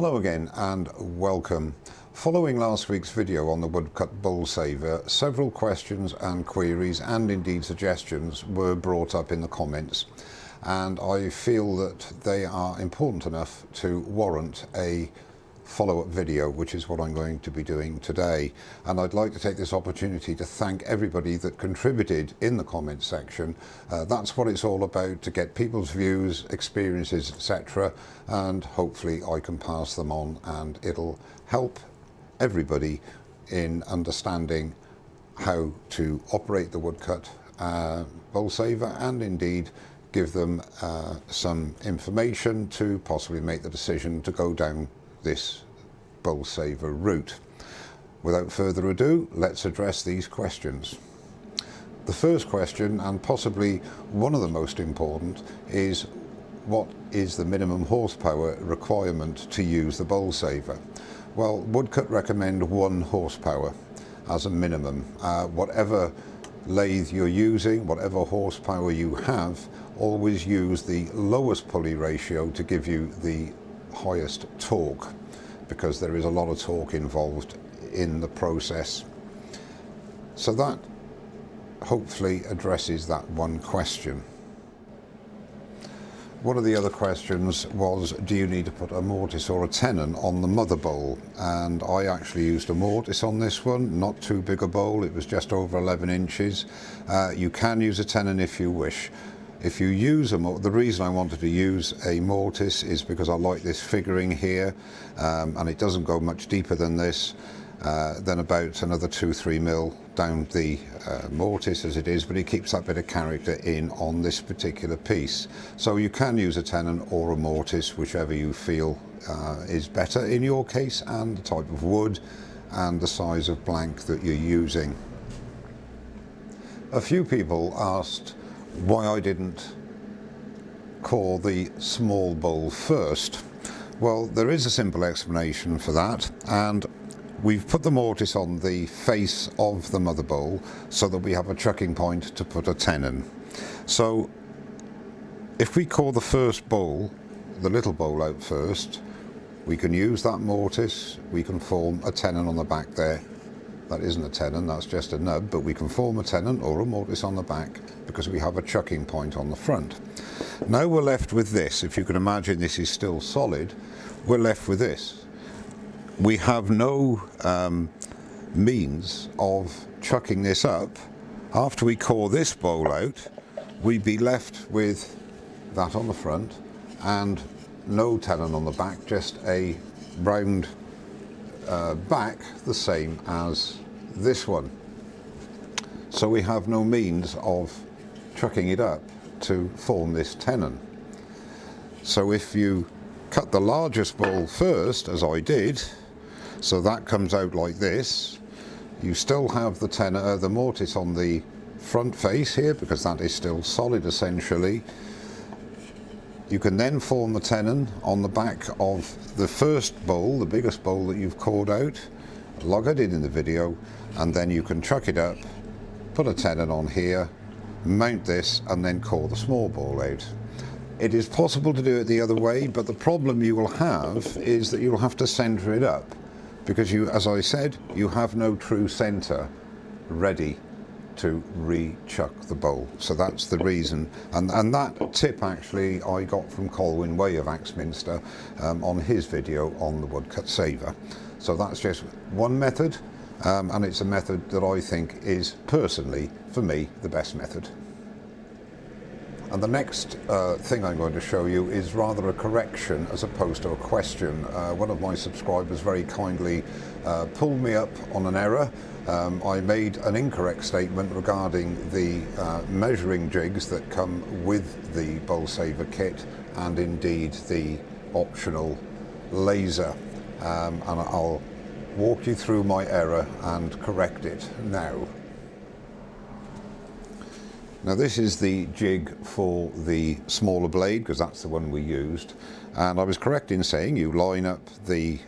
Hello again and welcome. Following last week's video on the Woodcut bowl saver, several questions and queries and indeed suggestions were brought up in the comments, and I feel that they are important enough to warrant a follow-up video, which is what I'm going to be doing today. And I'd like to take this opportunity to thank everybody that contributed in the comments section. That's what it's all about, to get people's views, experiences, etc., and hopefully I can pass them on and it'll help everybody in understanding how to operate the Woodcut bowl saver, and indeed give them some information to possibly make the decision to go down this bowl saver route. Without further ado, let's address these questions. The first question, and possibly one of the most important, is what is the minimum horsepower requirement to use the bowl saver? Well, Woodcut recommend 1 horsepower as a minimum. Whatever lathe you're using, whatever horsepower you have, always use the lowest pulley ratio to give you the highest torque, because there is a lot of torque involved in the process. So that hopefully addresses that one question. One of the other questions was, do you need to put a mortise or a tenon on the mother bowl? And I actually used a mortise on this one, not too big a bowl, it was just over 11 inches. You can use a tenon if you wish. If you use the reason I wanted to use a mortise is because I like this figuring here, and it doesn't go much deeper than this, then about another 2-3 mil down the mortise as it is, but it keeps that bit of character in on this particular piece. So you can use a tenon or a mortise, whichever you feel is better in your case, and the type of wood and the size of blank that you're using. A few people asked why I didn't core the small bowl first. Well, there is a simple explanation for that, and we've put the mortise on the face of the mother bowl so that we have a chucking point to put a tenon. So if we core the first bowl, the little bowl, out first, we can use that mortise, we can form a tenon on the back there. That isn't a tenon, that's just a nub, but we can form a tenon or a mortise on the back because we have a chucking point on the front. Now we're left with this. If you can imagine, this is still solid. We're left with this. We have no means of chucking this up. After we core this bowl out, we'd be left with that on the front and no tenon on the back, just a round back the same as this one. So we have no means of chucking it up to form this tenon. So if you cut the largest bowl first, as I did, so that comes out like this, you still have the tenon, the mortise on the front face here, because that is still solid essentially. You can then form the tenon on the back of the first bowl, the biggest bowl that you've cored out, like I did in the video, and then you can chuck it up, put a tenon on here, mount this, and then core the small bowl out. It is possible to do it the other way, but the problem you will have is that you'll have to centre it up, because you, as I said, you have no true centre ready to re-chuck the bowl. So that's the reason, and that tip actually I got from Colwyn Way of Axminster on his video on the Woodcut saver. So that's just one method, and it's a method that I think is personally, for me, the best method. And the next thing I'm going to show you is rather a correction as opposed to a question. One of my subscribers very kindly pulled me up on an error. I made an incorrect statement regarding the measuring jigs that come with the bowl saver kit, and indeed the optional laser. And I'll walk you through my error and correct it now. Now this is the jig for the smaller blade, because that's the one we used, and I was correct in saying you line up the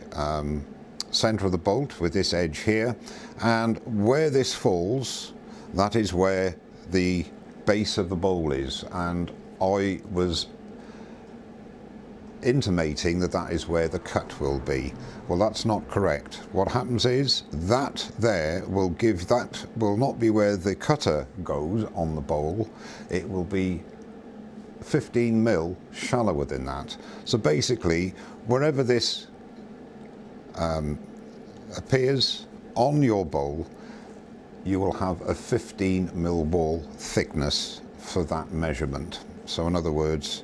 centre of the bolt with this edge here, and where this falls, that is where the base of the bowl is, and I was intimating that that is where the cut will be. Well, that's not correct. What happens is that there will give, that will not be where the cutter goes on the bowl. It will be 15 mil shallower than that. So basically, wherever this appears on your bowl, you will have a 15 mil wall thickness for that measurement. So in other words,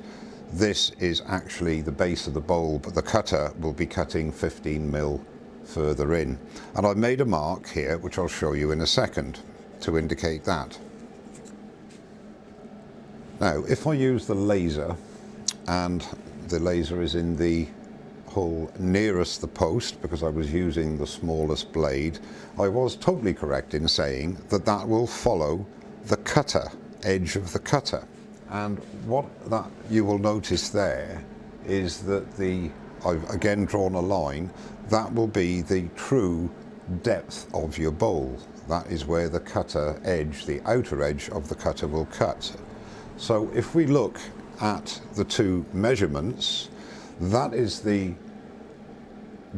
this is actually the base of the bowl, but the cutter will be cutting 15 mil further in. And I've made a mark here, which I'll show you in a second, to indicate that. Now, if I use the laser, and the laser is in the hole nearest the post because I was using the smallest blade, I was totally correct in saying that that will follow the cutter, edge of the cutter. And what that you will notice there is that I've again drawn a line, that will be the true depth of your bowl. That is where the cutter edge, the outer edge of the cutter will cut. So if we look at the two measurements, that is the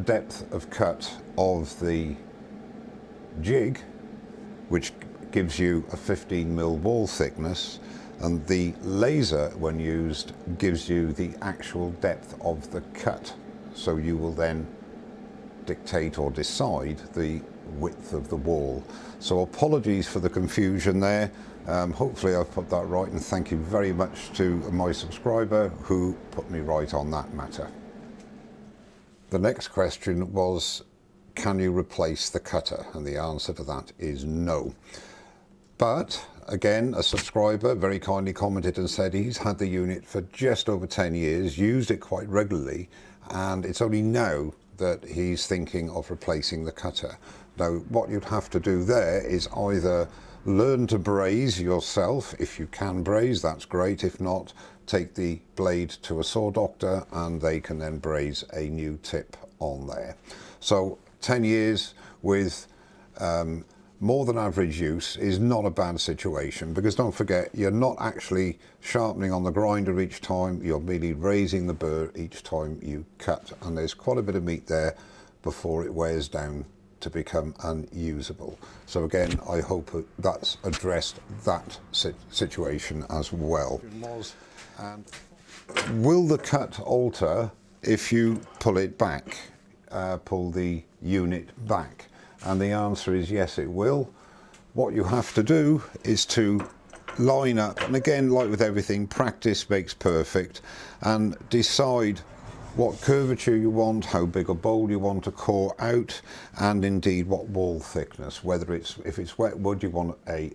depth of cut of the jig, which gives you a 15 mil wall thickness, and the laser, when used, gives you the actual depth of the cut. So you will then dictate or decide the width of the wall. So apologies for the confusion there. Hopefully I've put that right, and thank you very much to my subscriber who put me right on that matter. The next question was, can you replace the cutter? And the answer to that is no. But again, a subscriber very kindly commented and said he's had the unit for just over 10 years, used it quite regularly, and it's only now that he's thinking of replacing the cutter. Now, what you'd have to do there is either learn to braze yourself. If you can braze, that's great. If not, take the blade to a saw doctor and they can then braze a new tip on there. So 10 years with more than average use is not a bad situation, because don't forget, you're not actually sharpening on the grinder each time, you're merely raising the burr each time you cut, and there's quite a bit of meat there before it wears down to become unusable. So again, I hope that's addressed that situation as well. And will the cut alter if you pull it back, pull the unit back? And the answer is yes, it will. What you have to do is to line up, and again, like with everything, practice makes perfect, and decide what curvature you want, how big a bowl you want to core out, and indeed what wall thickness. Whether if it's wet wood, you want a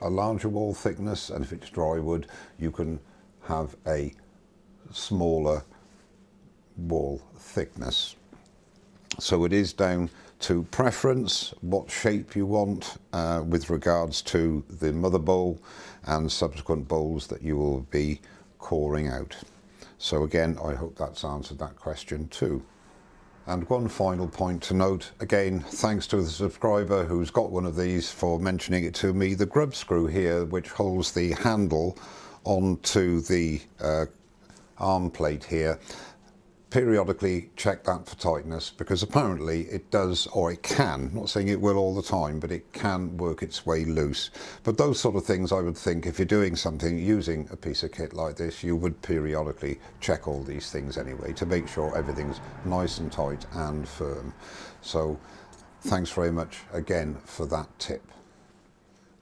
larger wall thickness, and if it's dry wood, you can have a smaller wall thickness. So it is down to preference, what shape you want with regards to the mother bowl and subsequent bowls that you will be coring out. So again, I hope that's answered that question too. And one final point to note, again, thanks to the subscriber who's got one of these for mentioning it to me, the grub screw here, which holds the handle onto the arm plate here, periodically check that for tightness, because apparently it does, or it can, I'm not saying it will all the time, but it can work its way loose. But those sort of things, I would think, if you're doing something using a piece of kit like this, you would periodically check all these things anyway to make sure everything's nice and tight and firm. So thanks very much again for that tip.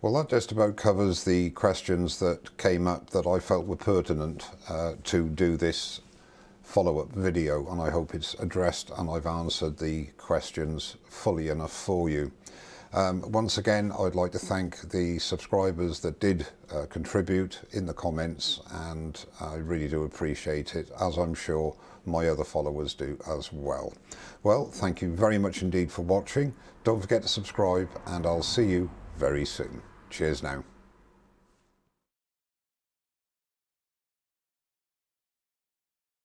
Well, that just about covers the questions that came up that I felt were pertinent to do this follow-up video, and I hope it's addressed and I've answered the questions fully enough for you. Once again, I'd like to thank the subscribers that did contribute in the comments, and I really do appreciate it, as I'm sure my other followers do as well. Well, thank you very much indeed for watching. Don't forget to subscribe, and I'll see you very soon. Cheers now.